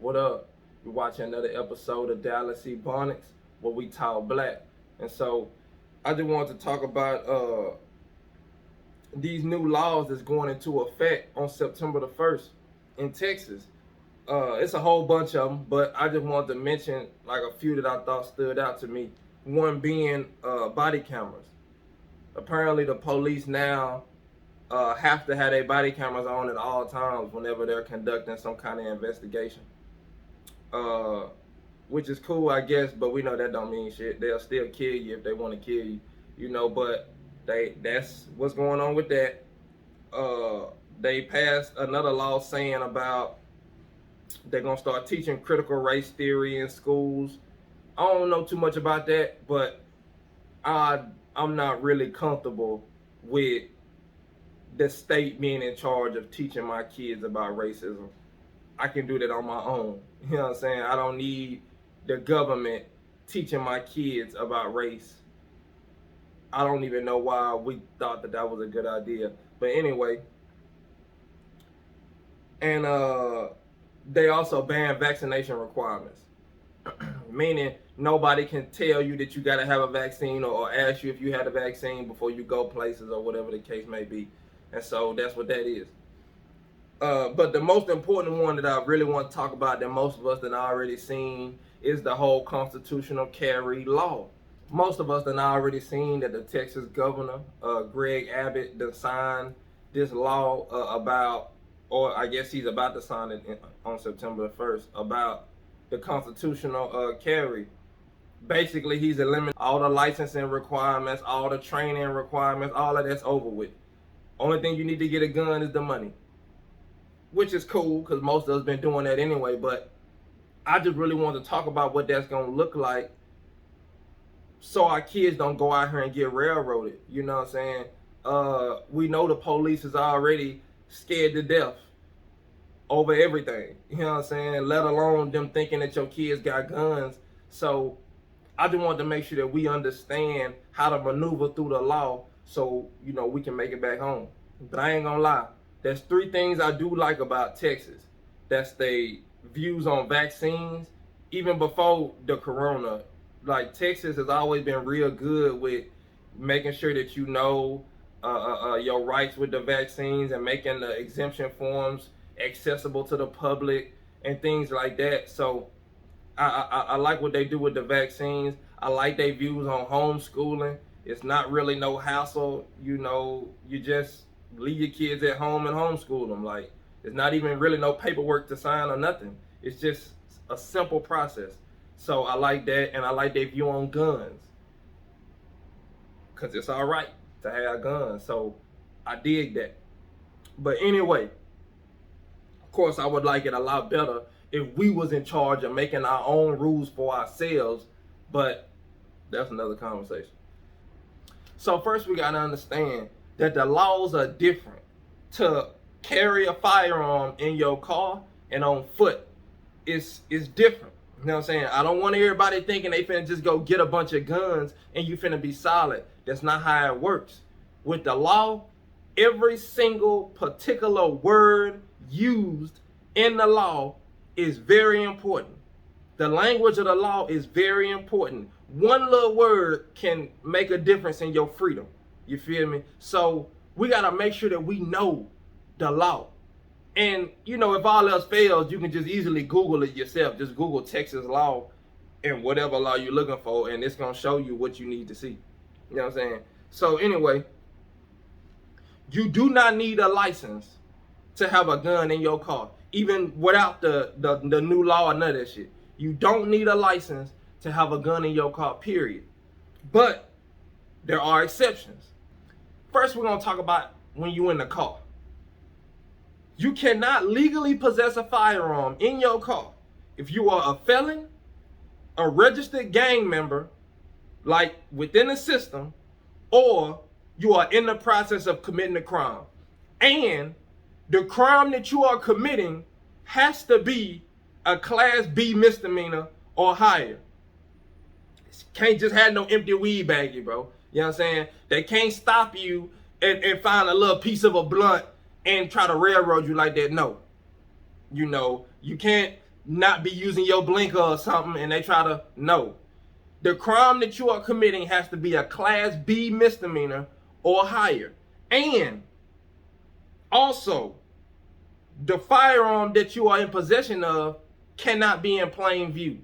What up? You're watching another episode of Dallas C. Bonics, where we talk black. And so I just wanted to talk about these new laws that's going into effect on September the 1st in Texas. It's a whole bunch of them, but I just wanted to mention like a few that I thought stood out to me. One being body cameras. Apparently the police now have to have their body cameras on at all times whenever they're conducting some kind of investigation. Which is cool, I guess, but we know that don't mean shit. They'll still kill you if they want to kill you, but that's what's going on with that. They passed another law saying about they're going to start teaching critical race theory in schools. I don't know too much about that, but I'm not really comfortable with the state being in charge of teaching my kids about racism. I can do that on my own. You know what I'm saying? I don't need the government teaching my kids about race. I don't even know why we thought that was a good idea. But anyway, and they also banned vaccination requirements. Meaning nobody can tell you that you got to have a vaccine or ask you if you had a vaccine before you go places or whatever the case may be. And so that's what that is. But the most important one that I really want to talk about that most of us that already seen is the whole constitutional carry law. Most of us that already seen that the Texas governor, Greg Abbott, done signed this law about, or I guess he's about to sign it on September the 1st, about the constitutional carry. Basically, he's eliminating all the licensing requirements, all the training requirements, all of that's over with. Only thing you need to get a gun is the money, which is cool because most of us been doing that anyway. But I just really want to talk about what that's going to look like so our kids don't go out here and get railroaded. You know what I'm saying? We know the police is already scared to death over everything. You know what I'm saying? Let alone them thinking that your kids got guns. So I just want to make sure that we understand how to maneuver through the law so, we can make it back home. But I ain't gonna lie. There's 3 things I do like about Texas. That's their views on vaccines. Even before the corona, like Texas has always been real good with making sure that your rights with the vaccines and making the exemption forms accessible to the public and things like that. So I like what they do with the vaccines. I like their views on homeschooling. It's not really no hassle. You just leave your kids at home and homeschool them. Like, it's not even really no paperwork to sign or nothing. It's just a simple process. So I like that, and I like their view on guns. Because it's all right to have guns. So I dig that. But anyway, of course, I would like it a lot better if we was in charge of making our own rules for ourselves. But that's another conversation. So first we got to understand that the laws are different. To carry a firearm in your car and on foot is different. You know what I'm saying? I don't want everybody thinking they finna just go get a bunch of guns and you finna be solid. That's not how it works. With the law, every single particular word used in the law is very important. The language of the law is very important. One little word can make a difference in your freedom. You feel me? So we got to make sure that we know the law. And, if all else fails, you can just easily Google it yourself. Just Google Texas law and whatever law you're looking for, and it's going to show you what you need to see. You know what I'm saying? So anyway, you do not need a license to have a gun in your car, even without the new law or none of that shit. You don't need a license to have a gun in your car, period. But there are exceptions. First, we're going to talk about when you're in the car. You cannot legally possess a firearm in your car if you are a felon, a registered gang member, like within the system, or you are in the process of committing a crime. And the crime that you are committing has to be a Class B misdemeanor or higher. Can't just have no empty weed baggie, bro. You know what I'm saying? They can't stop you and find a little piece of a blunt and try to railroad you like that. No. You can't not be using your blinker or something, and they try to, no. The crime that you are committing has to be a Class B misdemeanor or higher. And also, the firearm that you are in possession of cannot be in plain view.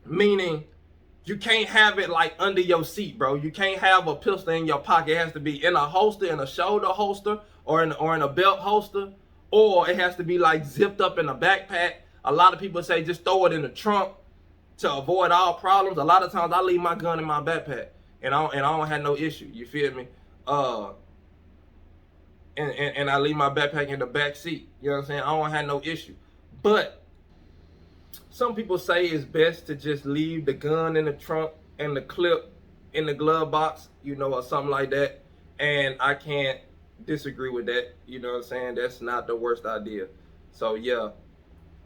Meaning, you can't have it like under your seat, bro. You can't have a pistol in your pocket. It has to be in a holster, in a shoulder holster, or in a belt holster, or it has to be like zipped up in a backpack. A lot of people say just throw it in the trunk to avoid all problems. A lot of times I leave my gun in my backpack, and I don't have no issue. You feel me? And I leave my backpack in the back seat. You know what I'm saying? I don't have no issue. But some people say it's best to just leave the gun in the trunk and the clip in the glove box, you know, or something like that. And I can't disagree with that. You know what I'm saying? That's not the worst idea. So yeah.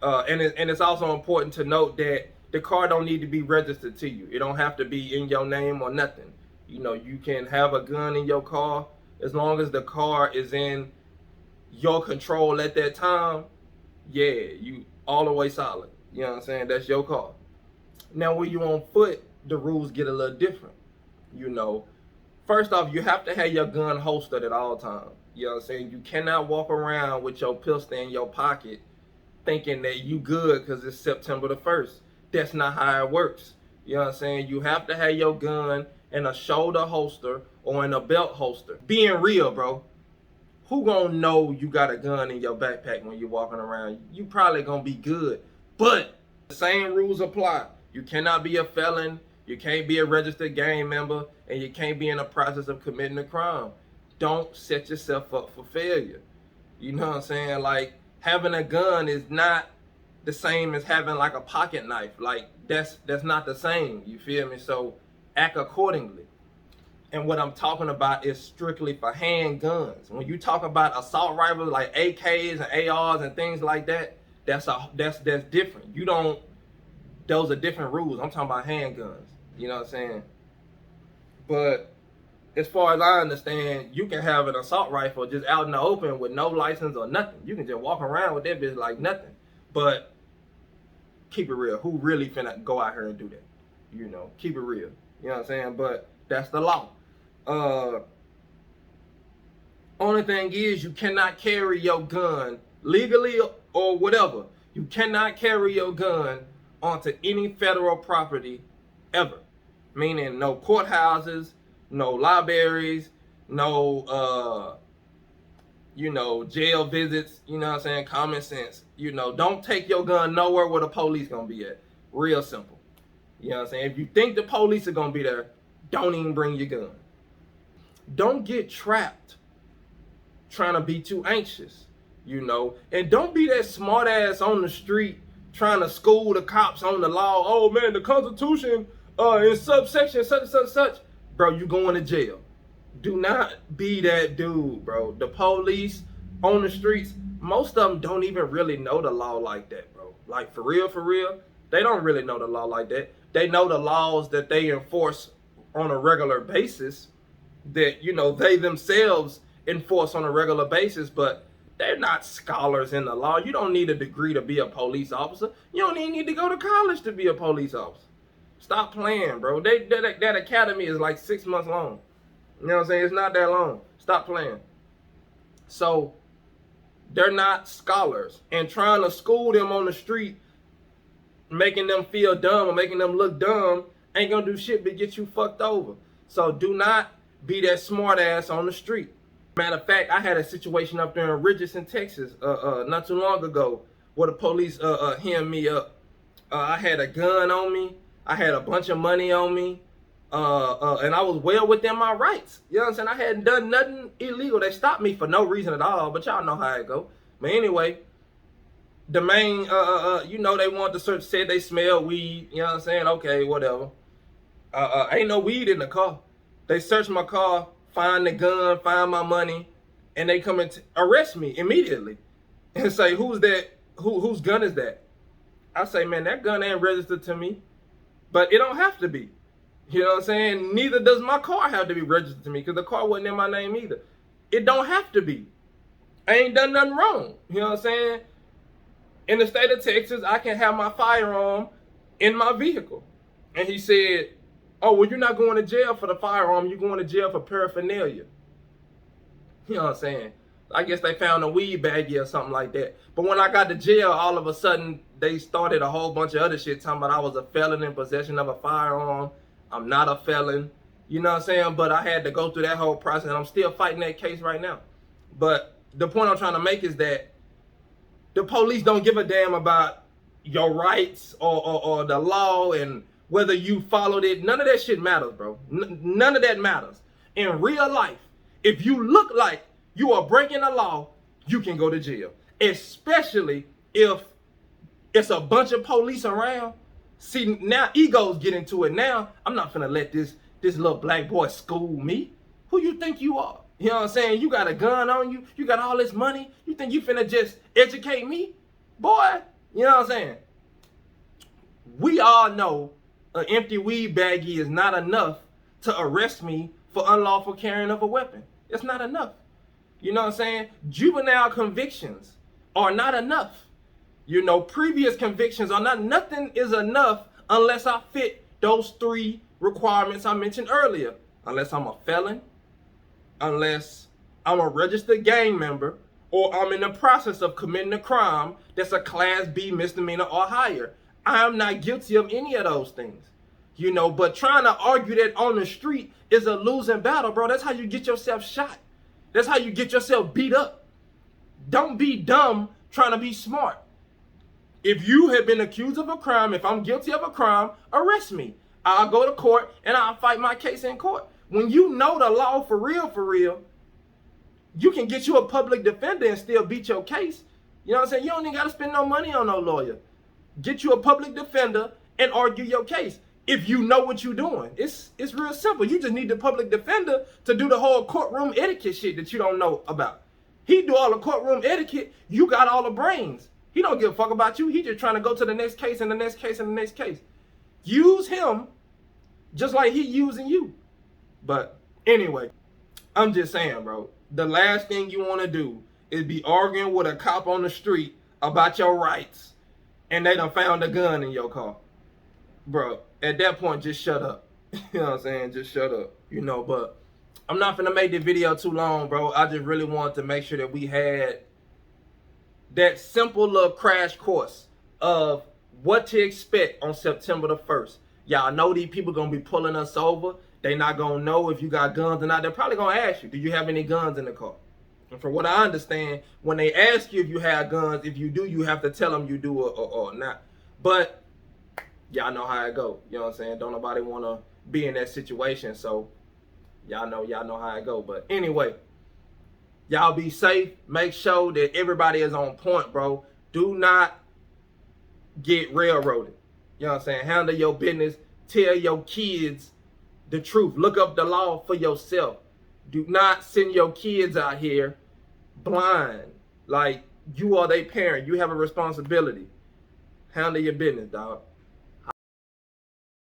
And it's also important to note that the car don't need to be registered to you. It don't have to be in your name or nothing. You know, you can have a gun in your car as long as the car is in your control at that time. Yeah, you all the way solid. You know what I'm saying? That's your car. Now, when you on foot, the rules get a little different. You know, first off, you have to have your gun holstered at all times. You know what I'm saying? You cannot walk around with your pistol in your pocket thinking that you good because it's September the 1st. That's not how it works. You know what I'm saying? You have to have your gun in a shoulder holster or in a belt holster. Being real, bro. Who gonna know you got a gun in your backpack when you're walking around? You probably gonna be good. But the same rules apply. You cannot be a felon, you can't be a registered gang member, and you can't be in the process of committing a crime. Don't set yourself up for failure. You know what I'm saying? Like, having a gun is not the same as having like a pocket knife. Like, that's not the same. You feel me? So act accordingly. And what I'm talking about is strictly for handguns. When you talk about assault rifles like AKs and ARs and things like that, that's different. Those are different rules. I'm talking about handguns. You know what I'm saying? But as far as I understand, you can have an assault rifle just out in the open with no license or nothing. You can just walk around with that bitch like nothing. But keep it real. Who really finna go out here and do that? You know, keep it real. You know what I'm saying? But that's the law. Only thing is, you cannot carry your gun legally or whatever. You cannot carry your gun onto any federal property ever. Meaning no courthouses, no libraries, no jail visits. You know what I'm saying? Common sense. You know, don't take your gun nowhere where the police gonna be at. Real simple. You know what I'm saying? If you think the police are gonna be there, don't even bring your gun. Don't get trapped trying to be too anxious, you know. And don't be that smart ass on the street trying to school the cops on the law. Oh man, the Constitution in subsection such and such, such. Bro, you going to jail. Do not be that dude, bro. The police on the streets, most of them don't even really know the law like that, bro. Like, for real, they don't really know the law like that. They know the laws that they enforce on a regular basis, that, you know, they themselves enforce on a regular basis, but they're not scholars in the law. You don't need a degree to be a police officer. You don't even need to go to college to be a police officer. Stop playing, bro. That academy is like 6 months long. You know what I'm saying? It's not that long. Stop playing. So they're not scholars, and trying to school them on the street, making them feel dumb or making them look dumb, ain't gonna do shit but get you fucked over. So do not be that smart ass on the street. Matter of fact, I had a situation up there in Richardson, Texas, not too long ago, where the police hemmed me up. I had a gun on me, I had a bunch of money on me, and I was well within my rights. You know what I'm saying? I hadn't done nothing illegal. They stopped me for no reason at all, but y'all know how it go. But anyway, the main, they wanted to search, said they smelled weed. You know what I'm saying? Okay, whatever. Ain't no weed in the car. They searched my car, find the gun, find my money, and they come and arrest me immediately and say, who's that? Whose gun is that? I say, man, that gun ain't registered to me, but it don't have to be. You know what I'm saying? Neither does my car have to be registered to me, because the car wasn't in my name either. It don't have to be. I ain't done nothing wrong. You know what I'm saying? in the state of Texas, I can have my firearm in my vehicle. And he said, oh, well, you're not going to jail for the firearm. You're going to jail for paraphernalia. You know what I'm saying? I guess they found a weed baggie or something like that. But when I got to jail, all of a sudden, they started a whole bunch of other shit talking about I was a felon in possession of a firearm. I'm not a felon. You know what I'm saying? But I had to go through that whole process, and I'm still fighting that case right now. But the point I'm trying to make is that the police don't give a damn about your rights or the law and whether you followed it. None of that shit matters, bro. None of that matters. In real life, if you look like you are breaking the law, you can go to jail. Especially if it's a bunch of police around. See, now egos get into it. Now, I'm not finna let this little black boy school me. Who you think you are? You know what I'm saying? You got a gun on you. You got all this money. You think you finna just educate me? Boy, you know what I'm saying? We all know an empty weed baggie is not enough to arrest me for unlawful carrying of a weapon. It's not enough. You know what I'm saying? Juvenile convictions are not enough. You know, previous convictions are not, nothing is enough unless I fit those 3 requirements I mentioned earlier. Unless I'm a felon, unless I'm a registered gang member, or I'm in the process of committing a crime that's a Class B misdemeanor or higher. I'm not guilty of any of those things. You know, but trying to argue that on the street is a losing battle, bro. That's how you get yourself shot. That's how you get yourself beat up. Don't be dumb trying to be smart. If you have been accused of a crime, if I'm guilty of a crime, arrest me. I'll go to court and I'll fight my case in court. When you know the law for real, you can get you a public defender and still beat your case. You know what I'm saying? You don't even got to spend no money on no lawyer. Get you a public defender and argue your case. If you know what you're doing, it's real simple. You just need the public defender to do the whole courtroom etiquette shit that you don't know about. He do all the courtroom etiquette. You got all the brains. He don't give a fuck about you. He just trying to go to the next case and the next case and the next case. Use him just like he using you. But anyway, I'm just saying, bro, the last thing you want to do is be arguing with a cop on the street about your rights and they done found a gun in your car. Bro, at that point, just shut up. You know what I'm saying? Just shut up. You know, but I'm not finna make the video too long, bro. I just really wanted to make sure that we had that simple little crash course of what to expect on September the 1st. Y'all know these people gonna be pulling us over. They not gonna know if you got guns or not. They're probably gonna ask you, do you have any guns in the car? And from what I understand, when they ask you if you have guns, if you do, you have to tell them you do or not. But y'all know how it go. You know what I'm saying? Don't nobody wanna be in that situation. So y'all know how it go. But anyway, y'all be safe. Make sure that everybody is on point, bro. Do not get railroaded. You know what I'm saying? Handle your business. Tell your kids the truth. Look up the law for yourself. Do not send your kids out here blind. Like, you are their parent. You have a responsibility. Handle your business, dog.